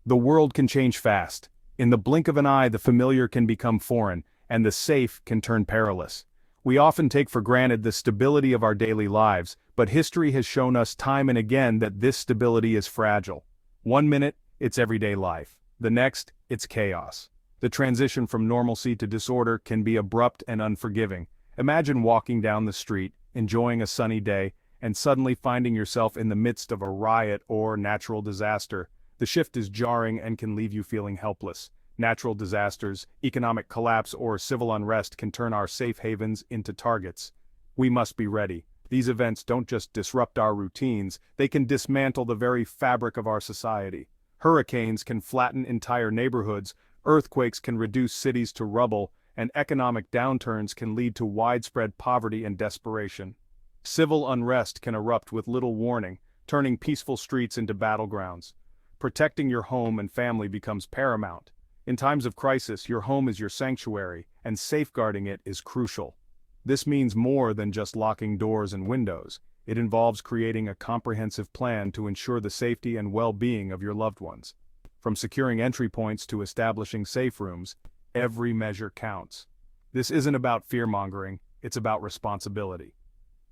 The world can change fast. In the blink of an eye, the familiar can become foreign, and the safe can turn perilous. We often take for granted the stability of our daily lives, but history has shown us time and again that this stability is fragile. One minute, it's everyday life. The next, it's chaos. The transition from normalcy to disorder can be abrupt and unforgiving. Imagine walking down the street, enjoying a sunny day, and suddenly finding yourself in the midst of a riot or natural disaster. The shift is jarring and can leave you feeling helpless. Natural disasters, economic collapse, or civil unrest can turn our safe havens into targets. We must be ready. These events don't just disrupt our routines, they can dismantle the very fabric of our society. Hurricanes can flatten entire neighborhoods, earthquakes can reduce cities to rubble, and economic downturns can lead to widespread poverty and desperation. Civil unrest can erupt with little warning, turning peaceful streets into battlegrounds. Protecting your home and family becomes paramount. In times of crisis, your home is your sanctuary, and safeguarding it is crucial. This means more than just locking doors and windows. It involves creating a comprehensive plan to ensure the safety and well-being of your loved ones. From securing entry points to establishing safe rooms, every measure counts. This isn't about fear-mongering, it's about responsibility.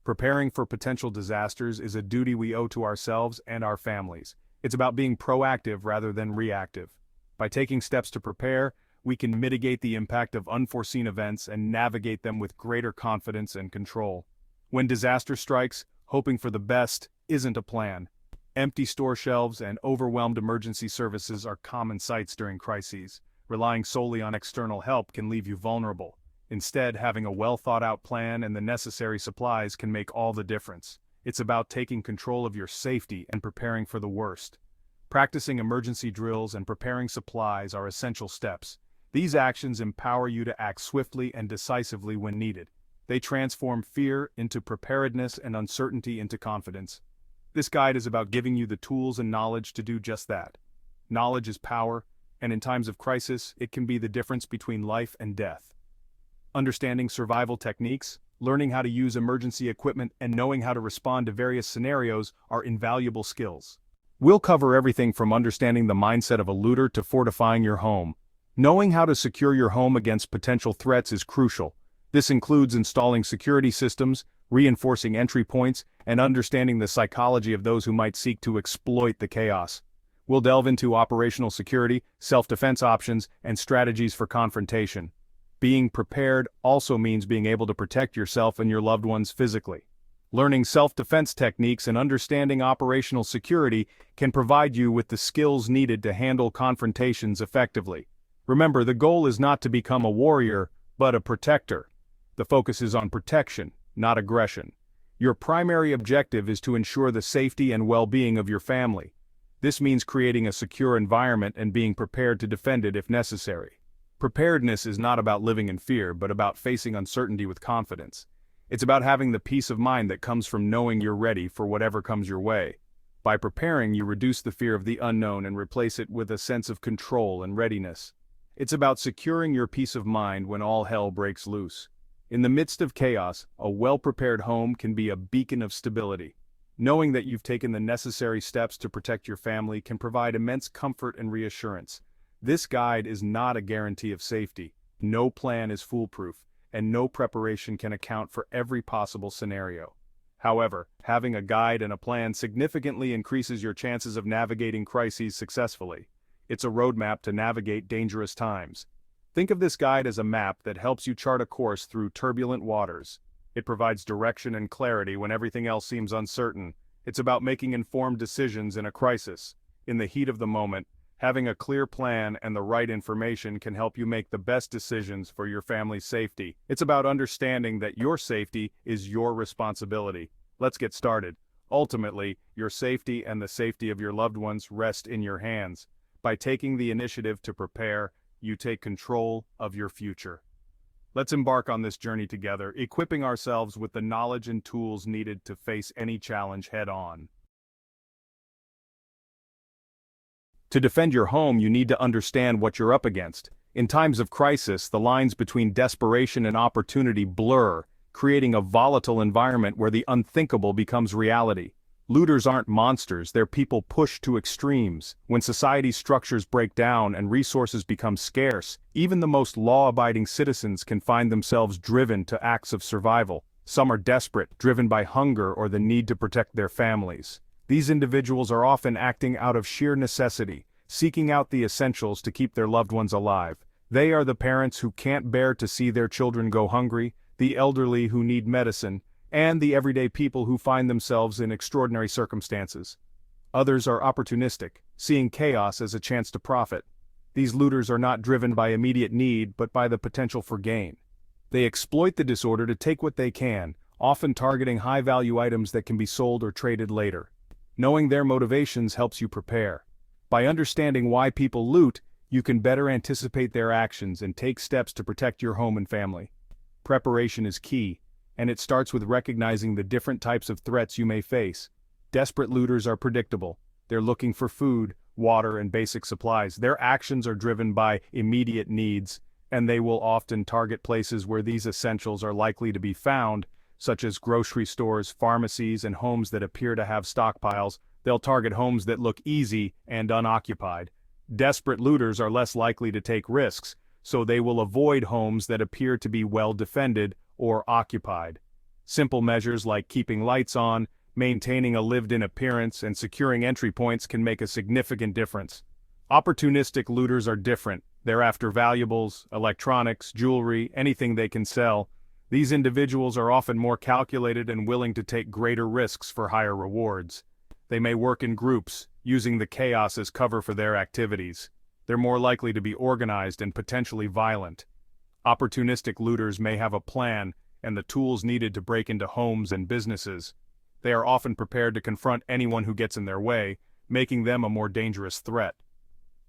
Preparing for potential disasters is a duty we owe to ourselves and our families. It's about being proactive rather than reactive. By taking steps to prepare, we can mitigate the impact of unforeseen events and navigate them with greater confidence and control. When disaster strikes, hoping for the best isn't a plan. Empty store shelves and overwhelmed emergency services are common sights during crises. Relying solely on external help can leave you vulnerable. Instead, having a well-thought-out plan and the necessary supplies can make all the difference. It's about taking control of your safety and preparing for the worst. Practicing emergency drills and preparing supplies are essential steps. These actions empower you to act swiftly and decisively when needed. They transform fear into preparedness and uncertainty into confidence. This guide is about giving you the tools and knowledge to do just that. Knowledge is power, and in times of crisis, it can be the difference between life and death. Understanding survival techniques, learning how to use emergency equipment, and knowing how to respond to various scenarios are invaluable skills. We'll cover everything from understanding the mindset of a looter to fortifying your home. Knowing how to secure your home against potential threats is crucial. This includes installing security systems, reinforcing entry points, and understanding the psychology of those who might seek to exploit the chaos. We'll delve into operational security, self-defense options, and strategies for confrontation. Being prepared also means being able to protect yourself and your loved ones physically. Learning self-defense techniques and understanding operational security can provide you with the skills needed to handle confrontations effectively. Remember, the goal is not to become a warrior, but a protector. The focus is on protection, not aggression. Your primary objective is to ensure the safety and well-being of your family. This means creating a secure environment and being prepared to defend it if necessary. Preparedness is not about living in fear, but about facing uncertainty with confidence. It's about having the peace of mind that comes from knowing you're ready for whatever comes your way. By preparing, you reduce the fear of the unknown and replace it with a sense of control and readiness. It's about securing your peace of mind when all hell breaks loose. In the midst of chaos, a well-prepared home can be a beacon of stability. Knowing that you've taken the necessary steps to protect your family can provide immense comfort and reassurance. This guide is not a guarantee of safety. No plan is foolproof, and no preparation can account for every possible scenario. However, having a guide and a plan significantly increases your chances of navigating crises successfully. It's a roadmap to navigate dangerous times. Think of this guide as a map that helps you chart a course through turbulent waters. It provides direction and clarity when everything else seems uncertain. It's about making informed decisions in a crisis. In the heat of the moment, having a clear plan and the right information can help you make the best decisions for your family's safety. It's about understanding that your safety is your responsibility. Let's get started. Ultimately, your safety and the safety of your loved ones rest in your hands. By taking the initiative to prepare, you take control of your future. Let's embark on this journey together, equipping ourselves with the knowledge and tools needed to face any challenge head-on. To defend your home, you need to understand what you're up against. In times of crisis, the lines between desperation and opportunity blur, creating a volatile environment where the unthinkable becomes reality. Looters aren't monsters, they're people pushed to extremes. When society's structures break down and resources become scarce, even the most law-abiding citizens can find themselves driven to acts of survival. Some are desperate, driven by hunger or the need to protect their families. These individuals are often acting out of sheer necessity, seeking out the essentials to keep their loved ones alive. They are the parents who can't bear to see their children go hungry, the elderly who need medicine, and the everyday people who find themselves in extraordinary circumstances. Others are opportunistic, seeing chaos as a chance to profit. These looters are not driven by immediate need but by the potential for gain. They exploit the disorder to take what they can, often targeting high-value items that can be sold or traded later. Knowing their motivations helps you prepare. By understanding why people loot, you can better anticipate their actions and take steps to protect your home and family. Preparation is key, and it starts with recognizing the different types of threats you may face. Desperate looters are predictable. They're looking for food, water, and basic supplies. Their actions are driven by immediate needs, and they will often target places where these essentials are likely to be found, such as grocery stores, pharmacies, and homes that appear to have stockpiles. They'll target homes that look easy and unoccupied. Desperate looters are less likely to take risks, so they will avoid homes that appear to be well defended or occupied. Simple measures like keeping lights on, maintaining a lived-in appearance, and securing entry points can make a significant difference. Opportunistic looters are different. They're after valuables, electronics, jewelry, anything they can sell. These individuals are often more calculated and willing to take greater risks for higher rewards. They may work in groups, using the chaos as cover for their activities. They're more likely to be organized and potentially violent. Opportunistic looters may have a plan and the tools needed to break into homes and businesses. They are often prepared to confront anyone who gets in their way, making them a more dangerous threat.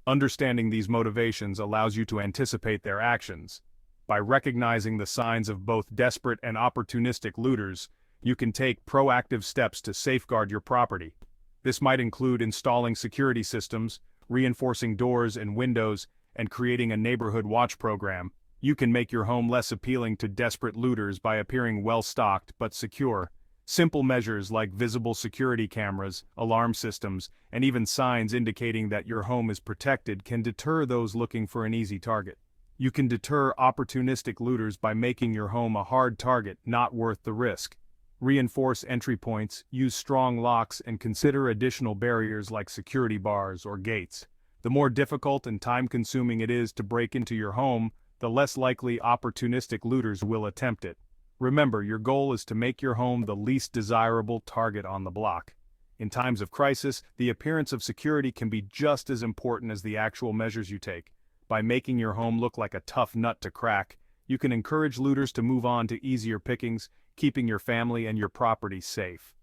Understanding these motivations allows you to anticipate their actions. By recognizing the signs of both desperate and opportunistic looters, you can take proactive steps to safeguard your property. This might include installing security systems, reinforcing doors and windows, and creating a neighborhood watch program. You can make your home less appealing to desperate looters by appearing well-stocked but secure. Simple measures like visible security cameras, alarm systems, and even signs indicating that your home is protected can deter those looking for an easy target. You can deter opportunistic looters by making your home a hard target not worth the risk. Reinforce entry points, use strong locks, and consider additional barriers like security bars or gates. The more difficult and time-consuming it is to break into your home, the less likely opportunistic looters will attempt it. Remember, your goal is to make your home the least desirable target on the block. In times of crisis, the appearance of security can be just as important as the actual measures you take. By making your home look like a tough nut to crack, you can encourage looters to move on to easier pickings, keeping your family and your property safe.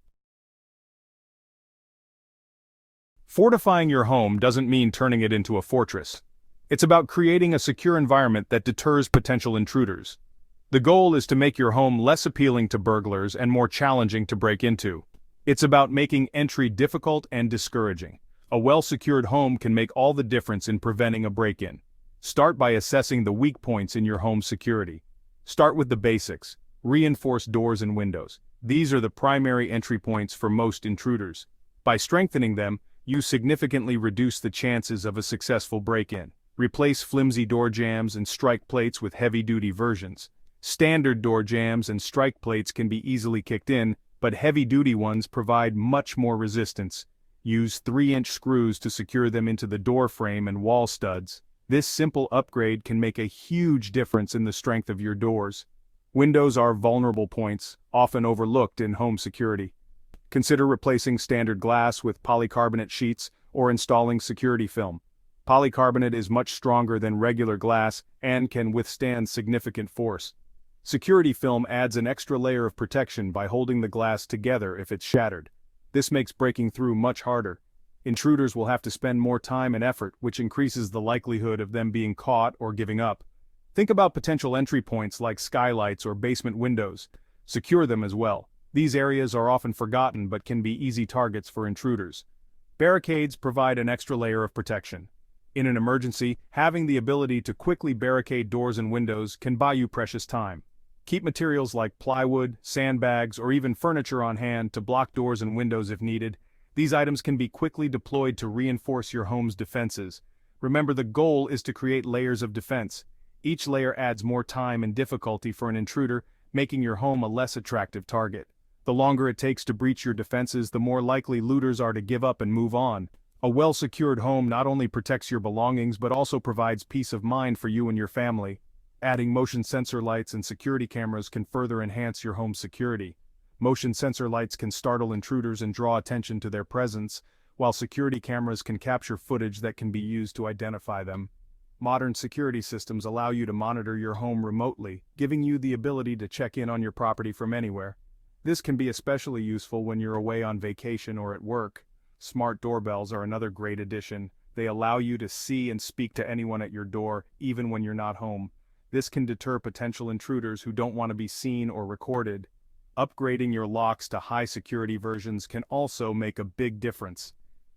Fortifying your home doesn't mean turning it into a fortress. It's about creating a secure environment that deters potential intruders. The goal is to make your home less appealing to burglars and more challenging to break into. It's about making entry difficult and discouraging. A well-secured home can make all the difference in preventing a break-in. Start by assessing the weak points in your home's security. Start with the basics. Reinforce doors and windows. These are the primary entry points for most intruders. By strengthening them, you significantly reduce the chances of a successful break-in. Replace flimsy door jambs and strike plates with heavy-duty versions. Standard door jambs and strike plates can be easily kicked in, but heavy-duty ones provide much more resistance. Use 3-inch screws to secure them into the door frame and wall studs. This simple upgrade can make a huge difference in the strength of your doors. Windows are vulnerable points, often overlooked in home security. Consider replacing standard glass with polycarbonate sheets or installing security film. Polycarbonate is much stronger than regular glass and can withstand significant force. Security film adds an extra layer of protection by holding the glass together if it's shattered. This makes breaking through much harder. Intruders will have to spend more time and effort, which increases the likelihood of them being caught or giving up. Think about potential entry points like skylights or basement windows. Secure them as well. These areas are often forgotten but can be easy targets for intruders. Barricades provide an extra layer of protection. In an emergency, having the ability to quickly barricade doors and windows can buy you precious time. Keep materials like plywood, sandbags, or even furniture on hand to block doors and windows if needed. These items can be quickly deployed to reinforce your home's defenses. Remember, the goal is to create layers of defense. Each layer adds more time and difficulty for an intruder, making your home a less attractive target. The longer it takes to breach your defenses, the more likely looters are to give up and move on. A well-secured home not only protects your belongings but also provides peace of mind for you and your family. Adding motion sensor lights and security cameras can further enhance your home's security. Motion sensor lights can startle intruders and draw attention to their presence, while security cameras can capture footage that can be used to identify them. Modern security systems allow you to monitor your home remotely, giving you the ability to check in on your property from anywhere. This can be especially useful when you're away on vacation or at work. Smart doorbells are another great addition. They allow you to see and speak to anyone at your door, even when you're not home. This can deter potential intruders who don't want to be seen or recorded. Upgrading your locks to high-security versions can also make a big difference.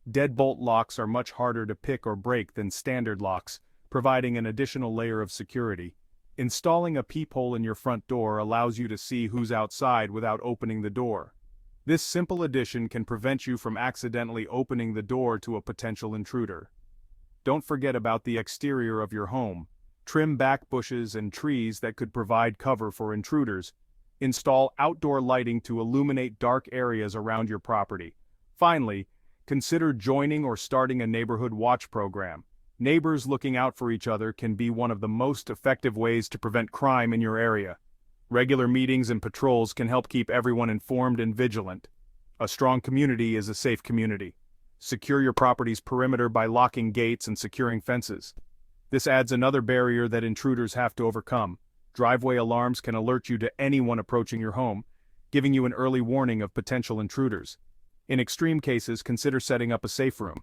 Deadbolt locks are much harder to pick or break than standard locks, providing an additional layer of security. Installing a peephole in your front door allows you to see who's outside without opening the door. This simple addition can prevent you from accidentally opening the door to a potential intruder. Don't forget about the exterior of your home. Trim back bushes and trees that could provide cover for intruders. Install outdoor lighting to illuminate dark areas around your property. Finally, consider joining or starting a neighborhood watch program. Neighbors looking out for each other can be one of the most effective ways to prevent crime in your area. Regular meetings and patrols can help keep everyone informed and vigilant. A strong community is a safe community. Secure your property's perimeter by locking gates and securing fences. This adds another barrier that intruders have to overcome. Driveway alarms can alert you to anyone approaching your home, giving you an early warning of potential intruders. In extreme cases, consider setting up a safe room.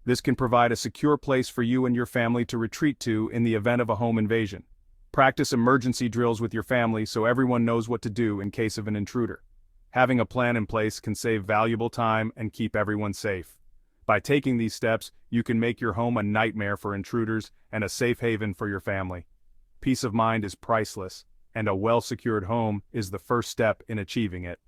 This can provide a secure place for you and your family to retreat to in the event of a home invasion. Practice emergency drills with your family so everyone knows what to do in case of an intruder. Having a plan in place can save valuable time and keep everyone safe. By taking these steps, you can make your home a nightmare for intruders and a safe haven for your family. Peace of mind is priceless, and a well-secured home is the first step in achieving it.